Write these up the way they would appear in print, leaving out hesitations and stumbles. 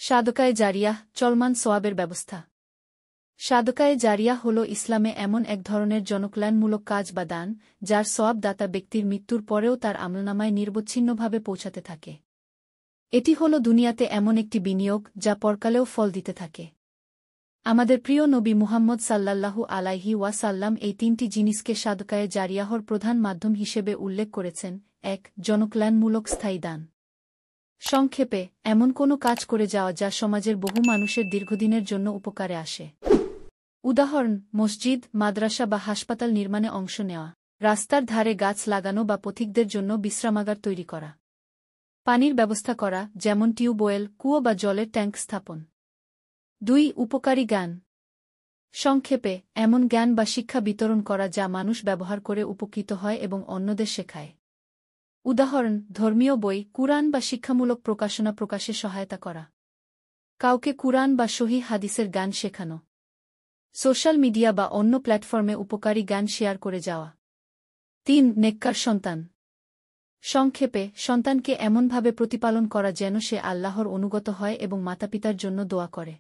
সাদকায়ে জারিয়াহ চলমান সোয়াবের ব্যবস্থা। সাদকায়ে জারিয়াহ হল ইসলামে এমন এক ধরনের জনকল্যাণমূলক কাজ বা দান, যার সওয়াব দাতা ব্যক্তির মৃত্যুর পরেও তার আমলনামায় নিরবচ্ছিন্নভাবে পৌঁছাতে থাকে। এটি হল দুনিয়াতে এমন একটি বিনিয়োগ যা পরকালেও ফল দিতে থাকে। আমাদের প্রিয় নবী মুহাম্মদ সাল্লাল্লাহু আলাইহি ওয়াসাল্লাম এই তিনটি জিনিসকে সাদকায়ে জারিয়াহর প্রধান মাধ্যম হিসেবে উল্লেখ করেছেন। ১. জনকল্যাণমূলক স্থায়ী দান। সংক্ষেপে, এমন কোনো কাজ করে যাওয়া যা সমাজের বহু মানুষের দীর্ঘদিনের জন্য উপকারে আসে। উদাহরণ: মসজিদ, মাদ্রাসা বা হাসপাতাল নির্মাণে অংশ নেওয়া, রাস্তার ধারে গাছ লাগানো বা পথিকদের জন্য বিশ্রামাগার তৈরি করা, পানির ব্যবস্থা করা, যেমন টিউবওয়েল, কুয়ো বা জলের ট্যাঙ্ক স্থাপন। ২. উপকারী জ্ঞান। সংক্ষেপে, এমন জ্ঞান বা শিক্ষা বিতরণ করা যা মানুষ ব্যবহার করে উপকৃত হয় এবং অন্যদের শেখায়। উদাহরণ: ধর্মীয় বই, কুরআন বা শিক্ষামূলক প্রকাশনা প্রকাশে সহায়তা করা, কাউকে কুরআন বা সহিহ হাদিসের জ্ঞান শেখানো, সোশ্যাল মিডিয়া বা অন্য প্ল্যাটফর্মে উপকারী জ্ঞান শেয়ার করে যাওয়া। ৩. নেককার সন্তান। সংক্ষেপে, সন্তানকে এমনভাবে প্রতিপালন করা যেন সে আল্লাহর অনুগত হয় এবং মাতাপিতার জন্য দোয়া করে।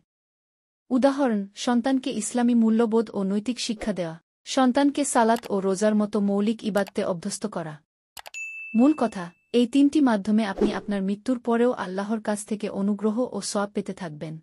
উদাহরণ: সন্তানকে ইসলামী মূল্যবোধ ও নৈতিক শিক্ষা দেওয়া, সন্তানকে সালাত ও রোজার মতো মৌলিক ইবাদতে অভ্যস্ত করা। মূল কথা, এই তিনটি মাধ্যমে আপনি আপনার মৃত্যুর পরেও আল্লাহর কাছ থেকে অনুগ্রহ ও সওয়াব পেতে থাকবেন।